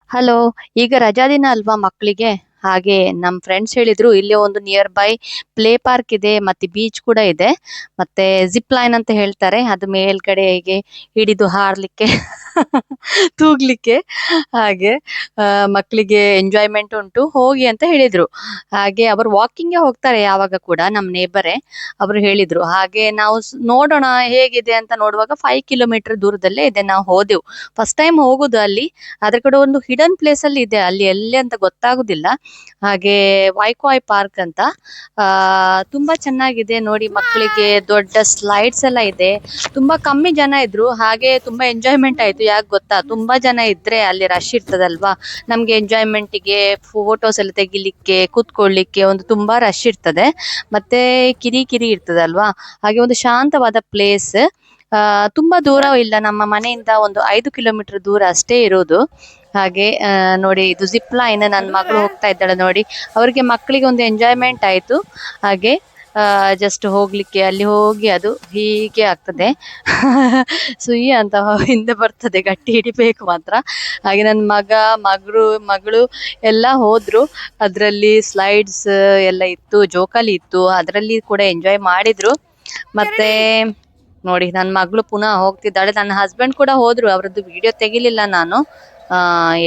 Hello. ಈಗ ರಜಾ ದಿನ ಅಲ್ವಾ ಮಕ್ಕಳಿಗೆ. ಹಾಗೆ ನಮ್ಮ ಫ್ರೆಂಡ್ಸ್ ಹೇಳಿದ್ರು ಇಲ್ಲೇ ಒಂದು ನಿಯರ್ ಬೈ ಪ್ಲೇ ಪಾರ್ಕ್ ಇದೆ ಮತ್ತೆ ಬೀಚ್ ಕೂಡ ಇದೆ. ಮತ್ತೆ ಜಿಪ್ ಲೈನ್ ಅಂತ ಹೇಳ್ತಾರೆ ಅದು ಮೇಲ್ಗಡೆಗೆ ಹಿಡಿದು ಹಾರ್ಲಿಕ್ಕೆ ತೂಗ್ಲಿಕ್ಕೆ. ಹಾಗೆ ಮಕ್ಕಳಿಗೆ ಎಂಜಾಯ್ಮೆಂಟ್ ಉಂಟು ಹೋಗಿ ಅಂತ ಹೇಳಿದ್ರು. ಹಾಗೆ ಅವರು ವಾಕಿಂಗ್ಗೆ ಹೋಗ್ತಾರೆ ಯಾವಾಗ ಕೂಡ ನಮ್ಮ ನೇಬರೇ. ಅವರು ಹೇಳಿದ್ರು ಹಾಗೆ ನಾವು ನೋಡೋಣ ಹೇಗಿದೆ ಅಂತ ನೋಡುವಾಗ 5 ಕಿಲೋಮೀಟರ್ ದೂರದಲ್ಲೇ ಇದೆ. ನಾವು ಹೋದೆವು ಫಸ್ಟ್ ಟೈಮ್ ಹೋಗುದು ಅಲ್ಲಿ. ಅದ್ರ ಕಡೆ ಒಂದು ಹಿಡನ್ ಪ್ಲೇಸ್ ಅಲ್ಲಿ ಇದೆ, ಅಲ್ಲಿ ಎಲ್ಲಿ ಅಂತ ಗೊತ್ತಾಗುದಿಲ್ಲ. ಹಾಗೆ ವೈಕ್ವಾಯ್ ಪಾರ್ಕ್ ಅಂತ ತುಂಬಾ ಚೆನ್ನಾಗಿದೆ ನೋಡಿ. ಮಕ್ಕಳಿಗೆ ದೊಡ್ಡ ಸ್ಲೈಡ್ಸ್ ಎಲ್ಲ ಇದೆ. ತುಂಬಾ ಕಮ್ಮಿ ಜನ ಇದ್ರು, ಹಾಗೆ ತುಂಬಾ ಎಂಜಾಯ್ಮೆಂಟ್ ಆಯ್ತು. ಯಾಕೆ ಗೊತ್ತಾ, ತುಂಬಾ ಜನ ಇದ್ರೆ ಅಲ್ಲಿ ರಶ್ ಇರ್ತದಲ್ವಾ, ನಮ್ಗೆ ಎಂಜಾಯ್ಮೆಂಟಿಗೆ ಫೋಟೋಸ್ ಎಲ್ಲ ತೆಗಿಲಿಕ್ಕೆ ಕೂತ್ಕೊಳ್ಳಿಕ್ಕೆ ಒಂದು ತುಂಬಾ ರಶ್ ಇರ್ತದೆ. ಮತ್ತೆ ಕಿರಿ ಕಿರಿ ಇರ್ತದಲ್ವಾ, ಹಾಗೆ ಒಂದು ಶಾಂತವಾದ ಪ್ಲೇಸ್. ತುಂಬಾ ದೂರ ಇಲ್ಲ, ನಮ್ಮ ಮನೆಯಿಂದ ಒಂದು 5 ಕಿಲೋಮೀಟರ್ ದೂರ ಅಷ್ಟೇ ಇರೋದು. ಹಾಗೆ ನೋಡಿ ಇದು ಜಿಪ್ ಲೈನ್, ನನ್ನ ಮಗಳು ಹೋಗ್ತಾ ಇದ್ದಾಳೆ ನೋಡಿ. ಅವರಿಗೆ ಮಕ್ಕಳಿಗೆ ಒಂದು ಎಂಜಾಯ್ಮೆಂಟ್ ಆಯ್ತು. ಹಾಗೆ ಜಸ್ಟ್ ಹೋಗ್ಲಿಕ್ಕೆ ಅಲ್ಲಿ ಹೋಗಿ ಅದು ಹೀಗೆ ಆಗ್ತದೆ ಸುಯ್ಯ ಅಂತ ಹಿಂದೆ ಬರ್ತದೆ, ಗಟ್ಟಿ ಹಿಡಿಬೇಕು ಮಾತ್ರ. ಹಾಗೆ ನನ್ನ ಮಗಳು ಎಲ್ಲ ಹೋದ್ರು. ಅದರಲ್ಲಿ ಸ್ಲೈಡ್ಸ್ ಎಲ್ಲ ಇತ್ತು, ಜೋಕಾಲಿ ಇತ್ತು, ಅದರಲ್ಲಿ ಕೂಡ ಎಂಜಾಯ್ ಮಾಡಿದ್ರು. ಮತ್ತೆ ನೋಡಿ ನನ್ನ ಮಗಳು ಪುನಃ ಹೋಗ್ತಿದ್ದಾಳೆ. ನನ್ನ ಹಸ್ಬೆಂಡ್ ಕೂಡ ಹೋದ್ರು, ಅವರದ್ದು ವಿಡಿಯೋ ತೆಗಿಲಿಲ್ಲ ನಾನು.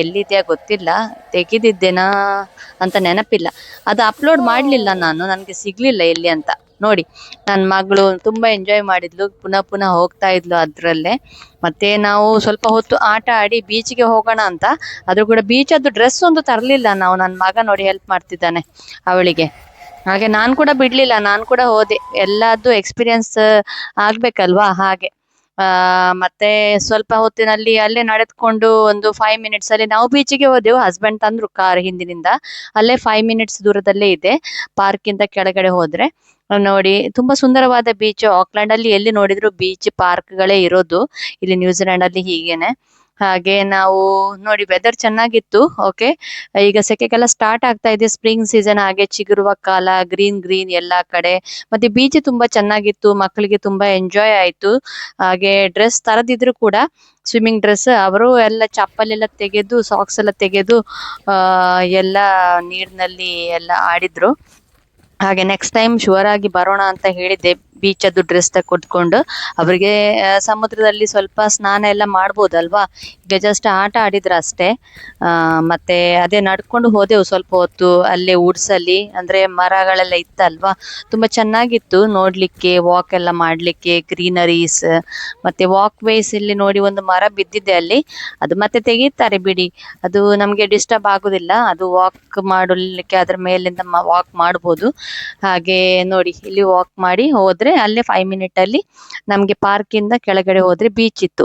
ಎಲ್ಲಿದ್ಯಾ ಗೊತ್ತಿಲ್ಲ, ತೆಗಿದಿದ್ದೇನಾ ಅಂತ ನೆನಪಿಲ್ಲ. ಅದು ಅಪ್ಲೋಡ್ ಮಾಡ್ಲಿಲ್ಲ ನಾನು, ನನಗೆ ಸಿಗ್ಲಿಲ್ಲ ಎಲ್ಲಿ ಅಂತ. ನೋಡಿ ನನ್ನ ಮಗಳು ತುಂಬಾ ಎಂಜಾಯ್ ಮಾಡಿದ್ಲು, ಪುನಃ ಪುನಃ ಹೋಗ್ತಾ ಇದ್ಲು ಅದ್ರಲ್ಲೇ. ಮತ್ತೆ ನಾವು ಸ್ವಲ್ಪ ಹೊತ್ತು ಆಟ ಆಡಿ ಬೀಚ್ಗೆ ಹೋಗೋಣ ಅಂತ. ಆದ್ರೂ ಕೂಡ ಬೀಚದ್ದು ಡ್ರೆಸ್ ಒಂದು ತರಲಿಲ್ಲ ನಾವು. ನನ್ನ ಮಗ ನೋಡಿ ಹೆಲ್ಪ್ ಮಾಡ್ತಿದ್ದಾನೆ ಅವಳಿಗೆ. ಹಾಗೆ ನಾನ್ ಕೂಡ ಬಿಡ್ಲಿಲ್ಲ, ನಾನ್ ಕೂಡ ಹೋದೆ. ಎಲ್ಲದ್ದು ಎಕ್ಸ್ಪೀರಿಯನ್ಸ್ ಆಗ್ಬೇಕಲ್ವಾ ಹಾಗೆ. ಮತ್ತೆ ಸ್ವಲ್ಪ ಹೊತ್ತಿನಲ್ಲಿ ಅಲ್ಲೇ ನಡೆದುಕೊಂಡು ಒಂದು 5 ಮಿನಿಟ್ಸ್ ಅಲ್ಲಿ ನಾವು ಬೀಚಿಗೆ ಹೋದೆವು. ಹಸ್ಬೆಂಡ್ ತಂದ್ರು ಕಾರ್ ಹಿಂದಿನಿಂದ. ಅಲ್ಲೇ 5 ಮಿನಿಟ್ಸ್ ದೂರದಲ್ಲೇ ಇದೆ, ಪಾರ್ಕ್ ಇಂದ ಕೆಳಗಡೆ ಹೋದ್ರೆ. ನೋಡಿ ತುಂಬಾ ಸುಂದರವಾದ ಬೀಚ್. ಆಕ್ಲೆಂಡ್ ಅಲ್ಲಿ ಎಲ್ಲಿ ನೋಡಿದ್ರು ಬೀಚ್ ಪಾರ್ಕ್ಗಳೇ ಇರೋದು, ಇಲ್ಲಿ ನ್ಯೂಜಿಲೆಂಡ್ ಅಲ್ಲಿ ಹೀಗೇನೆ. ಹಾಗೆ ನಾವು ನೋಡಿ ವೆದರ್ ಚೆನ್ನಾಗಿತ್ತು. ಓಕೆ, ಈಗ ಸೆಕೆಗೆಲ್ಲ ಸ್ಟಾರ್ಟ್ ಆಗ್ತಾ ಇದೆ, ಸ್ಪ್ರಿಂಗ್ ಸೀಸನ್. ಹಾಗೆ ಚಿಗುರುವ ಕಾಲ, ಗ್ರೀನ್ ಗ್ರೀನ್ ಎಲ್ಲಾ ಕಡೆ. ಮತ್ತೆ ಬೀಚ್ ತುಂಬಾ ಚೆನ್ನಾಗಿತ್ತು, ಮಕ್ಕಳಿಗೆ ತುಂಬಾ ಎಂಜಾಯ್ ಆಯ್ತು. ಹಾಗೆ ಡ್ರೆಸ್ ತರದಿದ್ರು ಕೂಡ, ಸ್ವಿಮ್ಮಿಂಗ್ ಡ್ರೆಸ್, ಅವರು ಎಲ್ಲ ಚಪ್ಪಲ್ ಎಲ್ಲ ತೆಗೆದು ಸಾಕ್ಸ್ ಎಲ್ಲ ತೆಗೆದು ಎಲ್ಲ ನೀರಿನಲ್ಲಿ ಎಲ್ಲ ಆಡಿದ್ರು. ಹಾಗೆ ನೆಕ್ಸ್ಟ್ ಟೈಮ್ ಶುವರ್ ಆಗಿ ಬರೋಣ ಅಂತ ಹೇಳಿದ್ದೆ, ಬೀಚ್ ಅದು ಡ್ರೆಸ್ ತೆಗೆದುಕೊಂಡು. ಅವರಿಗೆ ಸಮುದ್ರದಲ್ಲಿ ಸ್ವಲ್ಪ ಸ್ನಾನ ಎಲ್ಲ ಮಾಡ್ಬೋದಲ್ವಾ. ಈಗ ಜಸ್ಟ್ ಆಟ ಆಡಿದ್ರ ಅಷ್ಟೇ. ಮತ್ತೆ ಅದೇ ನಡ್ಕೊಂಡು ಹೋದೆವು ಸ್ವಲ್ಪ ಹೊತ್ತು ಅಲ್ಲೇ ವುಡ್ಸ್ ಅಲ್ಲಿ, ಅಂದ್ರೆ ಮರಗಳೆಲ್ಲ ಇತ್ತಲ್ವಾ, ತುಂಬಾ ಚೆನ್ನಾಗಿತ್ತು ನೋಡ್ಲಿಕ್ಕೆ, ವಾಕ್ ಎಲ್ಲ ಮಾಡ್ಲಿಕ್ಕೆ, ಗ್ರೀನರೀಸ್. ಮತ್ತೆ ವಾಕ್ ವೇಸ್ ಇಲ್ಲಿ ನೋಡಿ ಒಂದು ಮರ ಬಿದ್ದಿದೆ ಅಲ್ಲಿ, ಅದು ಮತ್ತೆ ತೆಗೀತಾರೆ ಬಿಡಿ, ಅದು ನಮ್ಗೆ ಡಿಸ್ಟರ್ಬ್ ಆಗುದಿಲ್ಲ. ಅದು ವಾಕ್ ಮಾಡಲಿಕ್ಕೆ ಅದ್ರ ಮೇಲಿಂದ ವಾಕ್ ಮಾಡ್ಬೋದು. ಹಾಗೆ ನೋಡಿ ಇಲ್ಲಿ ವಾಕ್ ಮಾಡಿ ಹೋದ್ರೆ ಅಲ್ಲೇ 5 ಮಿನಿಟ್ ಅಲ್ಲಿ ನಮ್ಗೆ ಪಾರ್ಕ್ ಇಂದ ಕೆಳಗಡೆ ಹೋದ್ರೆ ಬೀಚ್ ಇತ್ತು.